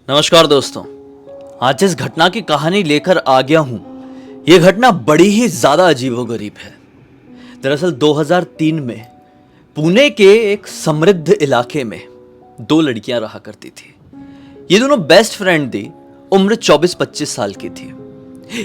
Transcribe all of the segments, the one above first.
नमस्कार दोस्तों। आज जिस घटना की कहानी लेकर आ गया हूं, यह घटना बड़ी ही ज्यादा अजीबोगरीब है। दरअसल 2003 में पुणे के एक समृद्ध इलाके में दो लड़कियां रहा करती थी। ये दोनों बेस्ट फ्रेंड थी। उम्र 24-25 साल की थी।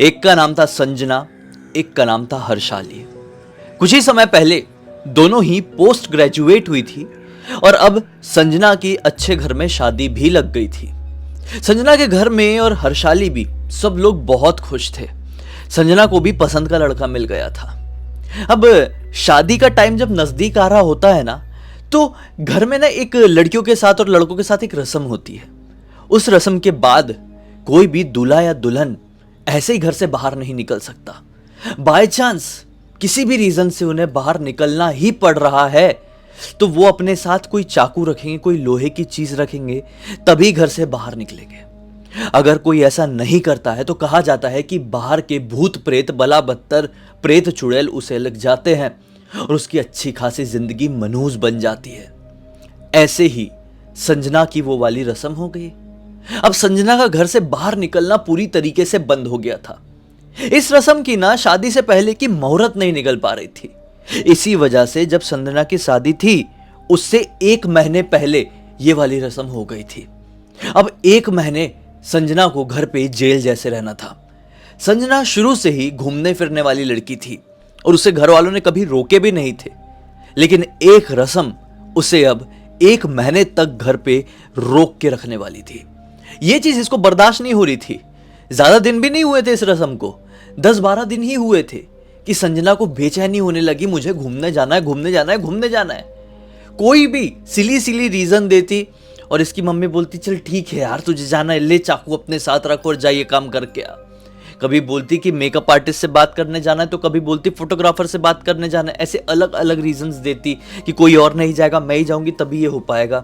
एक का नाम था संजना, एक का नाम था हर्षाली। कुछ ही समय पहले दोनों ही पोस्ट ग्रेजुएट हुई थी और अब संजना की अच्छे घर में शादी भी लग गई थी। संजना के घर में और हर्षाली भी सब लोग बहुत खुश थे। संजना को भी पसंद का लड़का मिल गया था। अब शादी का टाइम जब नजदीक आ रहा होता है ना, तो घर में ना एक लड़कियों के साथ और लड़कों के साथ एक रस्म होती है। उस रस्म के बाद कोई भी दूल्हा या दुल्हन ऐसे ही घर से बाहर नहीं निकल सकता। बाय चांस किसी भी रीजन से उन्हें बाहर निकलना ही पड़ रहा है तो वो अपने साथ कोई चाकू रखेंगे, कोई लोहे की चीज रखेंगे, तभी घर से बाहर निकलेंगे। अगर कोई ऐसा नहीं करता है तो कहा जाता है कि बाहर के भूत प्रेत, बला बत्तर, प्रेत चुड़ैल उसे लग जाते हैं और उसकी अच्छी खासी जिंदगी मनहूस बन जाती है। ऐसे ही संजना की वो वाली रस्म हो गई। अब संजना का घर से बाहर निकलना पूरी तरीके से बंद हो गया था। इस रस्म की ना शादी से पहले की मुहूर्त नहीं निकल पा रही थी। इसी वजह से जब संजना की शादी थी, उससे 1 महीने पहले ये वाली रस्म हो गई थी। अब 1 महीने संजना को घर पे जेल जैसे रहना था। संजना शुरू से ही घूमने फिरने वाली लड़की थी और उसे घर वालों ने कभी रोके भी नहीं थे। लेकिन एक रस्म उसे अब 1 महीने तक घर पे रोक के रखने वाली थी। ये चीज इसको बर्दाश्त नहीं हो रही थी। ज्यादा दिन भी नहीं हुए थे इस रस्म को, 10-12 दिन ही हुए थे कि संजना को बेचैनी होने लगी। मुझे घूमने जाना है, घूमने जाना है, घूमने जाना है। कोई भी सिली रीजन देती और इसकी मम्मी बोलती चल ठीक है यार, तुझे जाना है, ले चाकू अपने साथ रखो और जाइए काम करके आ। कभी बोलती कि मेकअप आर्टिस्ट से बात करने जाना है, तो कभी बोलती फोटोग्राफर से बात करने जाना है। ऐसे अलग अलग रीजंस देती कि कोई और नहीं जाएगा, मैं ही जाऊंगी तभी ये हो पाएगा।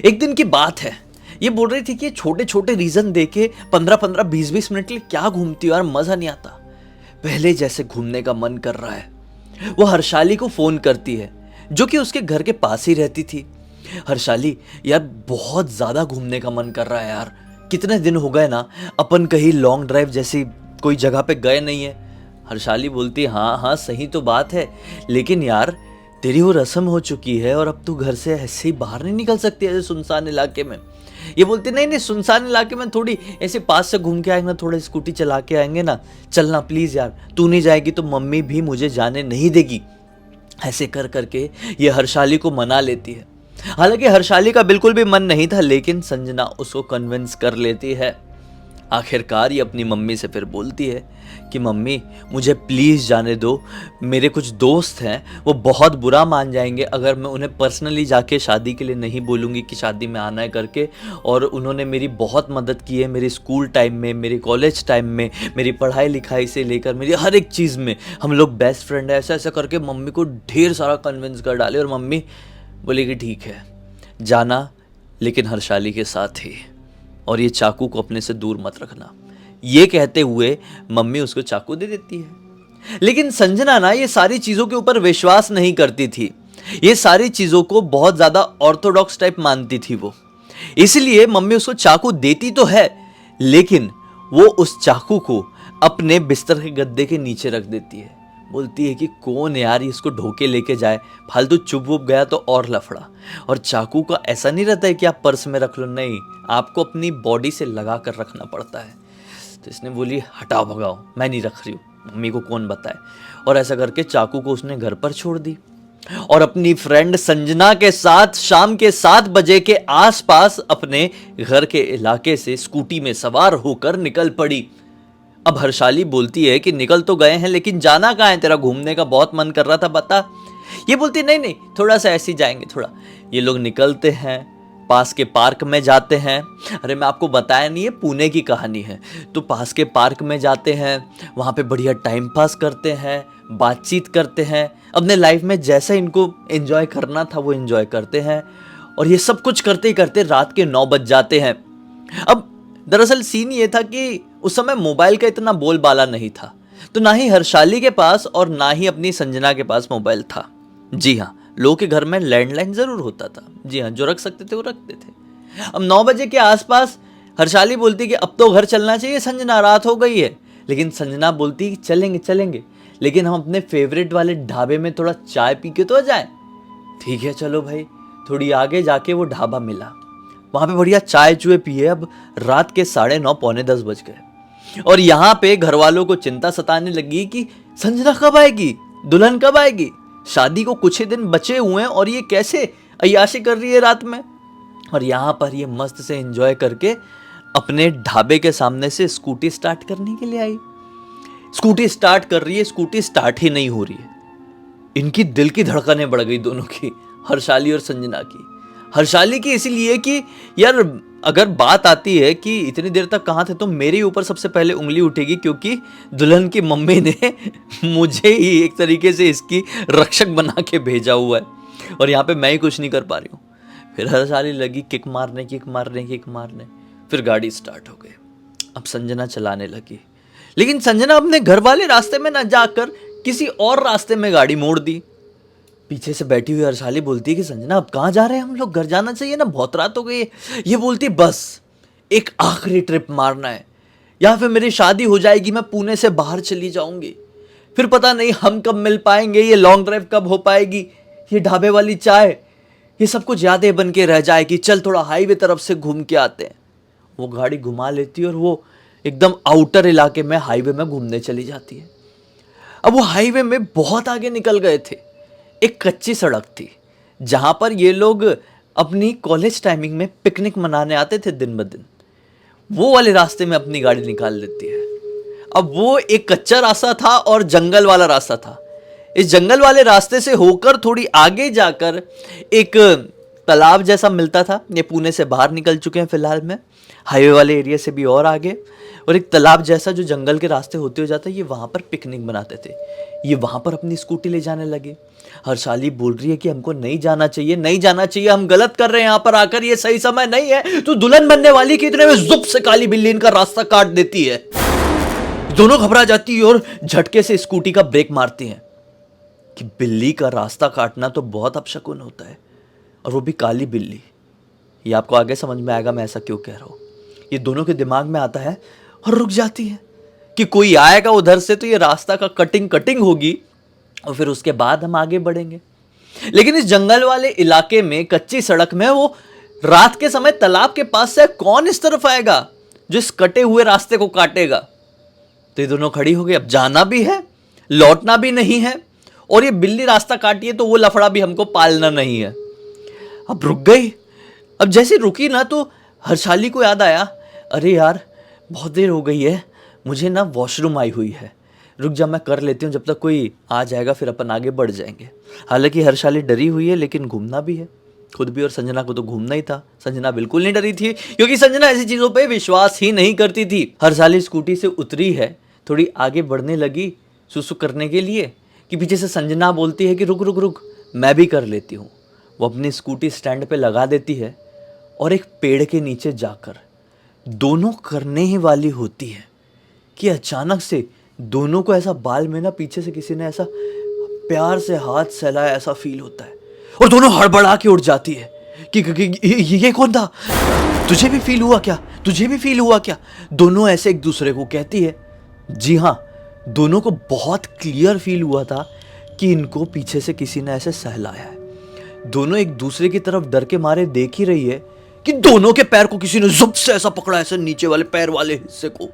एक दिन की बात है, ये बोल रही थी कि छोटे छोटे रीजन देके 15-15, 20-20 मिनट के लिए क्या घूमती हो यार, मजा नहीं आता, पहले जैसे घूमने का मन कर रहा है। वो हर्षाली को फोन करती है, जो कि उसके घर के पास ही रहती थी। हर्षाली यार, बहुत ज्यादा घूमने का मन कर रहा है यार, कितने दिन हो गए ना अपन कहीं लॉन्ग ड्राइव जैसी कोई जगह पे गए नहीं है। हर्षाली बोलती हाँ हाँ सही तो बात है, लेकिन यार तेरी वो रस्म हो चुकी है और अब तू घर से ऐसे ही बाहर नहीं निकल सकती ऐसे सुनसान इलाके में। ये बोलती नहीं नहीं, सुनसान इलाके में थोड़ी, ऐसे पास से घूम के आएंगे ना, थोड़ा स्कूटी चला के आएंगे ना, चलना प्लीज यार, तू नहीं जाएगी तो मम्मी भी मुझे जाने नहीं देगी। ऐसे कर करके ये हर्षाली को मना लेती है। हालांकि हर्षाली का बिल्कुल भी मन नहीं था, लेकिन संजना उसको कन्विंस कर लेती है। आखिरकार ये अपनी मम्मी से फिर बोलती है कि मम्मी मुझे प्लीज़ जाने दो, मेरे कुछ दोस्त हैं वो बहुत बुरा मान जाएंगे अगर मैं उन्हें पर्सनली जाके शादी के लिए नहीं बोलूँगी कि शादी में आना है करके। और उन्होंने मेरी बहुत मदद की है, मेरे स्कूल टाइम में, मेरे कॉलेज टाइम में, मेरी पढ़ाई लिखाई से लेकर मेरी हर एक चीज़ में हम लोग बेस्ट फ्रेंड है। ऐसा ऐसा करके मम्मी को ढेर सारा कन्विंस कर डाले और मम्मी बोली कि ठीक है जाना, लेकिन हर्षाली के साथ ही, और ये चाकू को अपने से दूर मत रखना। ये कहते हुए मम्मी उसको चाकू दे देती है। लेकिन संजना ना ये सारी चीजों के ऊपर विश्वास नहीं करती थी। ये सारी चीजों को बहुत ज्यादा ऑर्थोडॉक्स टाइप मानती थी वो। इसलिए मम्मी उसको चाकू देती तो है, लेकिन वो उस चाकू को अपने बिस्तर के गद्दे के नीचे रख देती है। बोलती है कि कौन यार इसको ढोके लेके जाए, फालतू चुप वुप गया तो और लफड़ा। और चाकू का ऐसा नहीं रहता है कि आप पर्स में रख लो, नहीं, आपको अपनी बॉडी से लगा कर रखना पड़ता है। तो इसने बोली हटाओ भगाओ, मैं नहीं रख रही हूँ, मम्मी को कौन बताए। और ऐसा करके चाकू को उसने घर पर छोड़ दी और अपनी फ्रेंड संजना के साथ शाम के 7 बजे के आसपास अपने घर के इलाके से स्कूटी में सवार होकर निकल पड़ी। अब हर्षाली बोलती है कि निकल तो गए हैं, लेकिन जाना कहाँ है, तेरा घूमने का बहुत मन कर रहा था बता। ये बोलती नहीं नहीं, थोड़ा सा ऐसे ही जाएंगे थोड़ा। ये लोग निकलते हैं, पास के पार्क में जाते हैं। अरे मैं आपको बताया नहीं, है पुणे की कहानी है। तो पास के पार्क में जाते हैं, वहाँ पे बढ़िया टाइम पास करते हैं, बातचीत करते हैं, अपने लाइफ में जैसा इनको एंजॉय करना था वो एंजॉय करते हैं। और ये सब कुछ करते ही करते रात के 9 बज जाते हैं। अब दरअसल सीन ये था कि उस समय मोबाइल का इतना बोलबाला नहीं था, तो ना ही हर्षाली के पास और ना ही अपनी संजना के पास मोबाइल था। जी हाँ, लोगों के घर में लैंडलाइन जरूर होता था। जी हाँ, जो रख सकते थे वो रखते थे। अब 9 बजे के आसपास हर्षाली बोलती कि अब तो घर चलना चाहिए संजना, रात हो गई है। लेकिन संजना बोलती कि चलेंगे चलेंगे, लेकिन हम अपने फेवरेट वाले ढाबे में थोड़ा चाय पी के तो जाए। ठीक है चलो भाई। थोड़ी आगे जाके वो ढाबा मिला, वहां पे बढ़िया चाय चुए पिए। अब रात के 9:30 पौने 10 बज गए और यहाँ पे घर वालों को चिंता सताने लगी कि संजना कब आएगी, दुल्हन कब आएगी। शादी को कुछ ही दिन बचे हुए हैं और ये कैसे अय्याशी कर रही है रात में। और यहाँ पर ये मस्त से एंजॉय करके अपने ढाबे के सामने से स्कूटी स्टार्ट करने के लिए आई। स्कूटी स्टार्ट कर रही है, स्कूटी स्टार्ट ही नहीं हो रही है। इनकी दिल की धड़कनें बढ़ गई दोनों की, हर्षाली और संजना की। हर्षाली की इसीलिए कि यार अगर बात आती है कि इतनी देर तक कहाँ थे, तो मेरे ऊपर सबसे पहले उंगली उठेगी, क्योंकि दुल्हन की मम्मी ने मुझे ही एक तरीके से इसकी रक्षक बना के भेजा हुआ है और यहाँ पे मैं ही कुछ नहीं कर पा रही हूँ। फिर हर्षाली लगी किक मारने। फिर गाड़ी स्टार्ट हो गई। अब संजना चलाने लगी, लेकिन संजना अपने घर वाले रास्ते में ना जाकर किसी और रास्ते में गाड़ी मोड़ दी। पीछे से बैठी हुई हर्षाली बोलती है कि संजना अब कहाँ जा रहे हैं हम लोग, घर जाना चाहिए ना, बहुत रात हो गई है। ये बोलती बस एक आखिरी ट्रिप मारना है, या फिर मेरी शादी हो जाएगी, मैं पुणे से बाहर चली जाऊंगी, फिर पता नहीं हम कब मिल पाएंगे, ये लॉन्ग ड्राइव कब हो पाएगी, ये ढाबे वाली चाय, ये सब कुछ यादें बन के रह जाएगी। चल थोड़ा हाईवे तरफ से घूम के आते हैं। वो गाड़ी घुमा लेती है और वो एकदम आउटर इलाके में हाईवे में घूमने चली जाती है। अब वो हाईवे में बहुत आगे निकल गए थे। एक कच्ची सड़क थी जहां पर ये लोग अपनी कॉलेज टाइमिंग में पिकनिक मनाने आते थे दिन ब दिन। वो वाले रास्ते में अपनी गाड़ी निकाल लेती है। अब वो एक कच्चा रास्ता था और जंगल वाला रास्ता था। इस जंगल वाले रास्ते से होकर थोड़ी आगे जाकर एक तालाब जैसा मिलता था। ये पुणे से बाहर निकल चुके हैं फिलहाल में, हाईवे वाले एरिया से भी और आगे, और एक तालाब जैसा जो जंगल के रास्ते होते हो जाता है, ये वहाँ पर पिकनिक बनाते थे। ये वहाँ पर अपनी स्कूटी ले जाने लगे। हर्षाली बोल रही है कि हमको नहीं जाना चाहिए, हम गलत कर रहे हैं यहाँ पर आकर, ये सही समय नहीं है। तो दुल्हन बनने वाली की इतने में जुप से काली बिल्ली इनका रास्ता काट देती है। दोनों घबरा जाती है और झटके से स्कूटी का ब्रेक मारती हैं कि बिल्ली का रास्ता काटना तो बहुत अपशकुन होता है, और वो भी काली बिल्ली। ये आपको आगे समझ में आएगा मैं ऐसा क्यों कह रहा हूँ। ये दोनों के दिमाग में आता है और रुक जाती है कि कोई आएगा उधर से तो ये रास्ता का कटिंग होगी और फिर उसके बाद हम आगे बढ़ेंगे। लेकिन इस जंगल वाले इलाके में कच्ची सड़क में वो रात के समय तालाब के पास से कौन इस तरफ आएगा जो इस कटे हुए रास्ते को काटेगा। तो ये दोनों खड़ी हो गई। अब जाना भी है, लौटना भी नहीं है, और ये बिल्ली रास्ता काटी है तो वो लफड़ा भी हमको पालना नहीं है। अब रुक गई। अब जैसे रुकी ना तो हर्षाली को याद आया, अरे यार बहुत देर हो गई है, मुझे ना वॉशरूम आई हुई है, रुक जा मैं कर लेती हूँ, जब तक कोई आ जाएगा फिर अपन आगे बढ़ जाएंगे। हालांकि हर्षाली डरी हुई है लेकिन घूमना भी है, खुद भी, और संजना को तो घूमना ही था। संजना बिल्कुल नहीं डरी थी क्योंकि संजना ऐसी चीज़ों पे विश्वास ही नहीं करती थी। हर्षाली स्कूटी से उतरी है, थोड़ी आगे बढ़ने लगी सुसु करने के लिए कि पीछे से संजना बोलती है कि रुक रुक रुक मैं भी कर लेती हूँ। वो अपनी स्कूटी स्टैंड पे लगा देती है और एक पेड़ के नीचे जाकर दोनों करने ही वाली होती है कि अचानक से दोनों को ऐसा बाल में ना पीछे से किसी ने ऐसा प्यार से हाथ सहलाया ऐसा फील होता है और दोनों हड़बड़ा के उठ जाती है कि ये कौन था, तुझे भी फील हुआ क्या। दोनों ऐसे एक दूसरे को कहती है। जी हाँ, दोनों को बहुत क्लियर फील हुआ था कि इनको पीछे से किसी ने ऐसे सहलाया है। दोनों एक दूसरे की तरफ डर के मारे देख ही रही है कि दोनों के पैर को किसी ने जुब से ऐसा पकड़ा, ऐसे नीचे वाले पैर वाले हिस्से को।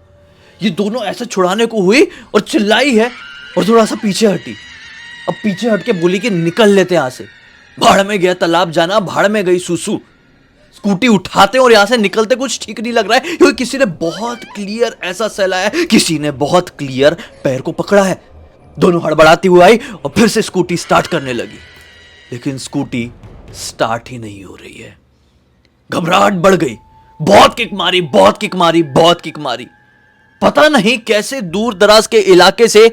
ये दोनों ऐसे छुड़ाने को हुई और चिल्लाई है और थोड़ा सा पीछे हटी। अब पीछे हट के बोली कि निकल लेते यहाँ से, भाड़ में गया तालाब जाना, भाड़ में गई सुसु। स्कूटी उठाते और यहाँ से निकलते कुछ ठीक नहीं लग रहा है क्योंकि किसी ने बहुत क्लियर ऐसा सहलाया है, किसी ने बहुत क्लियर पैर को पकड़ा है। दोनों हड़बड़ाती हुई आई और फिर से स्कूटी स्टार्ट करने लगी, लेकिन स्कूटी स्टार्ट ही नहीं हो रही है। घबराहट बढ़ गई, बहुत किक मारी। पता नहीं कैसे दूर दराज के इलाके से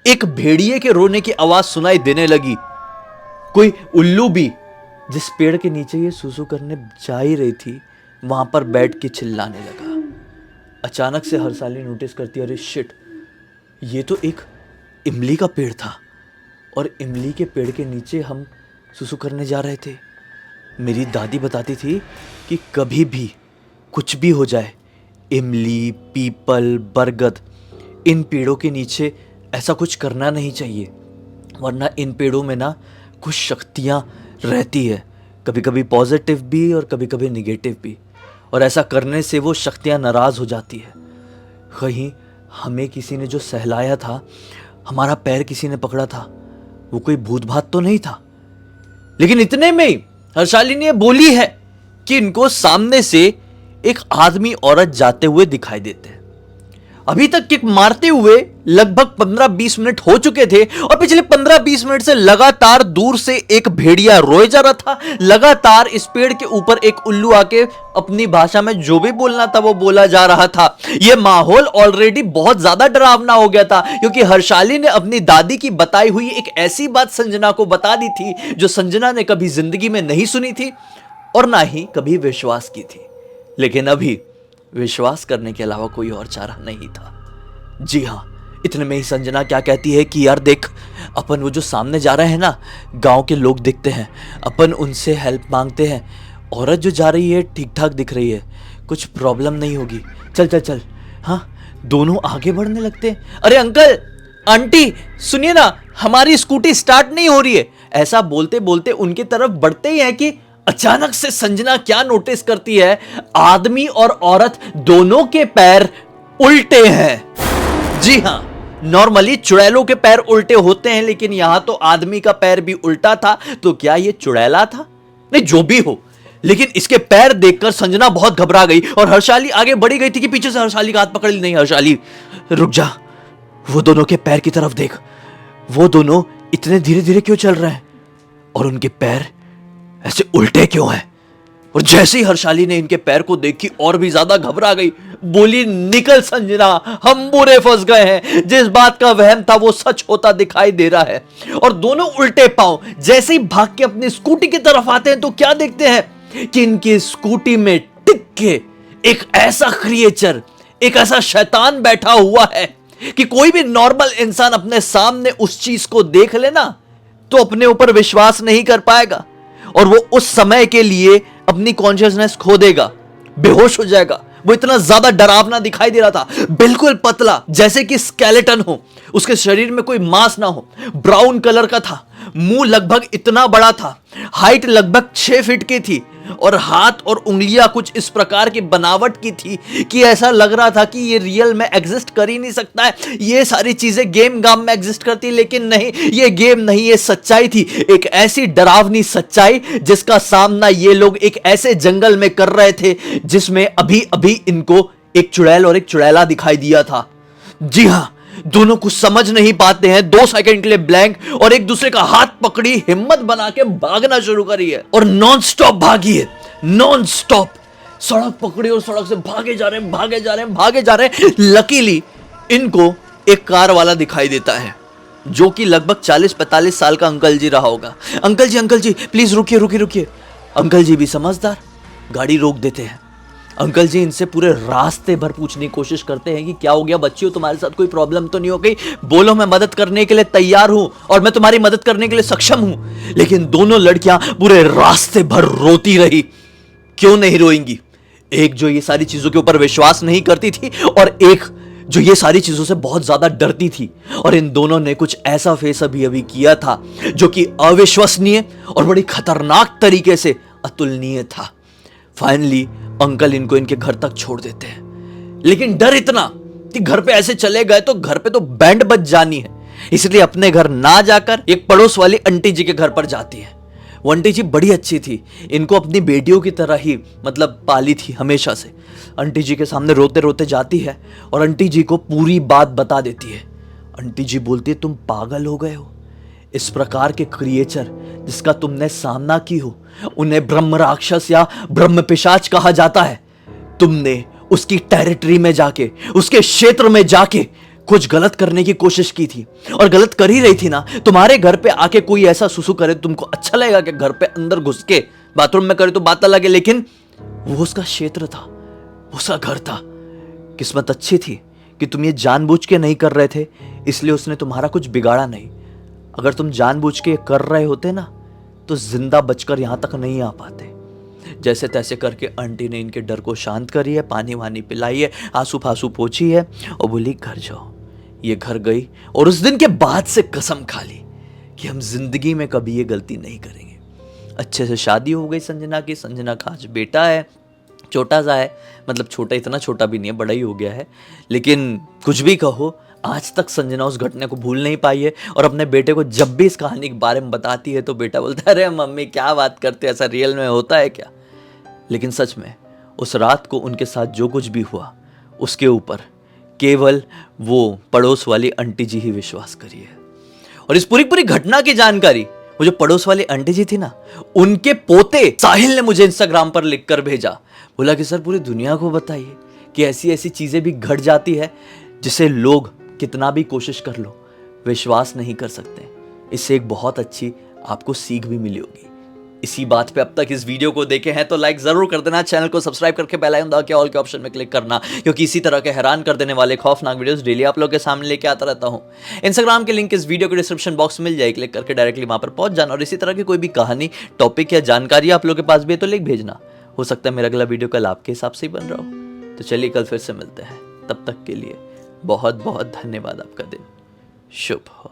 एक भेड़िए के रोने की आवाज सुनाई देने लगी। कोई उल्लू भी जिस पेड़ के नीचे ये सुसु करने जा ही रही थी वहां पर बैठ के चिल्लाने लगा। अचानक से हर्षाली नोटिस करती है, अरे शिट, ये तो एक इमली का पेड़ था और इमली के पेड़ के नीचे हम सुसु करने जा रहे थे। मेरी दादी बताती थी कि कभी भी कुछ भी हो जाए, इमली, पीपल, बरगद, इन पेड़ों के नीचे ऐसा कुछ करना नहीं चाहिए, वरना इन पेड़ों में ना कुछ शक्तियाँ रहती है, कभी कभी पॉजिटिव भी और कभी कभी निगेटिव भी, और ऐसा करने से वो शक्तियाँ नाराज़ हो जाती है। कहीं हमें किसी ने जो सहलाया था, हमारा पैर किसी ने पकड़ा था, वो कोई भूत भात तो नहीं था। लेकिन इतने में ही हर्षाली ने बोली है कि इनको सामने से एक आदमी औरत जाते हुए दिखाई देते हैं। अभी तक किक मारते हुए लगभग 15-20 मिनट हो चुके थे और पिछले 15-20 मिनट से लगातार दूर से एक भेड़िया रोए जा रहा था। लगातार इस पेड़ के ऊपर एक उल्लू आके अपनी भाषा में जो भी बोलना था वो बोला जा रहा था। यह माहौल ऑलरेडी बहुत ज्यादा डरावना हो गया था, क्योंकि हर्षाली ने अपनी दादी की बताई हुई एक ऐसी बात संजना को बता दी थी जो संजना ने कभी जिंदगी में नहीं सुनी थी और ना ही कभी विश्वास की थी। लेकिन अभी विश्वास करने के अलावा कोई और चारा नहीं था। जी हाँ, इतने में ही संजना क्या कहती है कि यार देख, अपन वो जो सामने जा रहे हैं ना, गांव के लोग दिखते हैं, अपन उनसे हेल्प मांगते हैं। औरत जो जा रही है ठीक ठाक दिख रही है, कुछ प्रॉब्लम नहीं होगी, चल चल चल। हाँ, दोनों आगे बढ़ने लगते हैं। अरे अंकल, आंटी सुनिए ना, हमारी स्कूटी स्टार्ट नहीं हो रही है। ऐसा बोलते बोलते उनकी तरफ बढ़ते ही है कि अचानक से संजना क्या नोटिस करती है, आदमी और औरत दोनों के पैर उल्टे हैं। जी हां, नॉर्मली चुड़ैलों के पैर उल्टे होते हैं, लेकिन यहां तो आदमी का पैर भी उल्टा था। तो क्या यह चुड़ैला था? नहीं, जो भी हो, लेकिन इसके पैर देखकर संजना बहुत घबरा गई और हर्षाली आगे बढ़ी गई थी कि पीछे से हर्षाली का हाथ पकड़ ली। नहीं हर्षाली, रुक जा, वो दोनों के पैर की तरफ देख, वो दोनों इतने धीरे धीरे क्यों चल रहे हैं और उनके पैर ऐसे उल्टे क्यों हैं? और जैसे ही हर्षाली ने इनके पैर को देखी और भी ज्यादा घबरा गई, बोली निकल संजना, हम बुरे फंस गए हैं। जिस बात का वहम था वो सच होता दिखाई दे रहा है। और दोनों उल्टे पांव जैसे ही भाग के अपनी स्कूटी की तरफ आते हैं तो क्या देखते हैं कि इनकी स्कूटी में टिक के एक ऐसा क्रिएचर, एक ऐसा शैतान बैठा हुआ है कि कोई भी नॉर्मल इंसान अपने सामने उस चीज को देख लेना तो अपने ऊपर विश्वास नहीं कर पाएगा और वो उस समय के लिए अपनी कॉन्शियसनेस खो देगा, बेहोश हो जाएगा। वो इतना ज्यादा डरावना दिखाई दे रहा था, बिल्कुल पतला जैसे कि स्केलेटन हो, उसके शरीर में कोई मांस ना हो, ब्राउन कलर का था, मुंह लगभग इतना बड़ा था, हाइट लगभग 6 फीट की थी और हाथ और उंगलियां कुछ इस प्रकार की बनावट की थी कि ऐसा लग रहा था कि ये रियल में एग्जिस्ट कर ही नहीं सकता है। ये सारी चीजें गेम गाम में एग्जिस्ट करती, लेकिन नहीं, ये गेम नहीं, ये सच्चाई थी, एक ऐसी डरावनी सच्चाई जिसका सामना ये लोग एक ऐसे जंगल में कर रहे थे जिसमें अभी अभी इनको एक चुड़ैल और एक चुड़ैला दिखाई दिया था। जी हां, दोनों कुछ समझ नहीं पाते हैं, 2 सेकंड के लिए ब्लैंक, और एक दूसरे का हाथ पकड़ी हिम्मत बना के भागना शुरू करी है और नॉन स्टॉप भागी है, नॉन स्टॉप सड़क पकड़ी और सड़क से भागे जा रहे हैं, भागे जा रहे हैं, भागे जा रहे हैं। लकीली इनको एक कार वाला दिखाई देता है जो कि लगभग 40-45 साल का अंकल जी रहा होगा। अंकल जी प्लीज रुकिए रुकिए रुकिए। अंकल जी भी समझदार, गाड़ी रोक देते हैं। अंकल जी इनसे पूरे रास्ते भर पूछने की कोशिश करते हैं कि क्या हो गया बच्चियों, तुम्हारे साथ कोई प्रॉब्लम तो नहीं हो गई? बोलो, मैं मदद करने के लिए तैयार हूं और मैं तुम्हारी मदद करने के लिए सक्षम हूं। लेकिन दोनों लड़कियां पूरे रास्ते भर रोती रही। क्यों नहीं रोएंगी? एक जो ये सारी चीजों के ऊपर विश्वास नहीं करती थी और एक जो ये सारी चीजों से बहुत ज्यादा डरती थी। और इन दोनों ने कुछ ऐसा फेस अभी किया था जो कि अविश्वसनीय और बड़ी खतरनाक तरीके से अतुलनीय था। फाइनली अंकल इनको इनके घर तक छोड़ देते हैं, लेकिन डर इतना कि घर पे ऐसे चले गए तो घर पे तो बैंड बज जानी है, इसलिए अपने घर ना जाकर एक पड़ोस वाली आंटी जी के घर पर जाती है। वो आंटी जी बड़ी अच्छी थी, इनको अपनी बेटियों की तरह ही मतलब पाली थी हमेशा से। आंटी जी के सामने रोते रोते जाती है और आंटी जी को पूरी बात बता देती है। आंटी जी बोलती है, तुम पागल हो गए हो, इस प्रकार के क्रिएचर जिसका तुमने सामना की हो उन्हें ब्रह्म राक्षस या ब्रह्म पिशाच कहा जाता है। तुमने उसकी टेरिटरी में जाके, उसके क्षेत्र में जाके कुछ गलत करने की कोशिश की थी और गलत कर ही रही थी ना। तुम्हारे घर पे आके कोई ऐसा सुसु करे तुमको अच्छा लगेगा कि घर पे अंदर घुस के बाथरूम में करे तो बात अलग है, लेकिन वो उसका क्षेत्र था, उसका घर था। किस्मत अच्छी थी कि तुम ये जानबूझ के नहीं कर रहे थे, इसलिए उसने तुम्हारा कुछ बिगाड़ा नहीं। अगर तुम जानबूझ के कर रहे होते ना तो जिंदा बचकर यहां तक नहीं आ पाते। जैसे तैसे करके आंटी ने इनके डर को शांत करी है, पानी वानी पिलाई है, आंसू फांसू पोंछी है और बोली घर जाओ। ये घर गई और उस दिन के बाद से कसम खा ली कि हम जिंदगी में कभी ये गलती नहीं करेंगे। अच्छे से शादी हो गई संजना की। संजना का आज बेटा है, छोटा सा है, मतलब छोटा, इतना छोटा भी नहीं है, बड़ा ही हो गया है। लेकिन कुछ भी कहो, आज तक संजना उस घटना को भूल नहीं पाई है और अपने बेटे को जब भी इस कहानी के बारे में बताती है तो बेटा बोलता है अरे मम्मी क्या बात करते, ऐसा रियल में होता है क्या। लेकिन सच में उस रात को उनके साथ जो कुछ भी हुआ उसके ऊपर केवल वो पड़ोस वाली आंटी जी ही विश्वास करी है। और इस पूरी घटना की जानकारी वो जो पड़ोस वाली आंटी जी थी ना, उनके पोते साहिल ने मुझे इंस्टाग्राम पर लिखकर भेजा। बोला कि सर पूरी दुनिया को बताइए कि ऐसी ऐसी चीजें भी घट जाती है जिसे लोग कितना भी कोशिश कर लो विश्वास नहीं कर सकते। इससे एक बहुत अच्छी आपको सीख भी मिली होगी। इसी बात पे अब तक इस वीडियो को देखे हैं तो लाइक जरूर कर देना, चैनल को सब्सक्राइब करके बेल आइकन दबा के ऑल के ऑप्शन में क्लिक करना, क्योंकि इसी तरह के हैरान कर देने वाले खौफनाक वीडियोस डेली आप लोगों के सामने लेके आता रहता हूं। इंस्टाग्राम के लिंक इस वीडियो के डिस्क्रिप्शन बॉक्स में मिल जाए, क्लिक करके डायरेक्टली वहां पर पहुंच जाना और इसी तरह की कोई भी कहानी, टॉपिक या जानकारी आप लोगों के पास भी है तो लिख भेजना। हो सकता है मेरा अगला वीडियो कल आपके हिसाब से ही बन रहा हो। तो चलिए कल फिर से मिलते हैं, तब तक के लिए बहुत बहुत धन्यवाद। आपका दिन शुभ हो।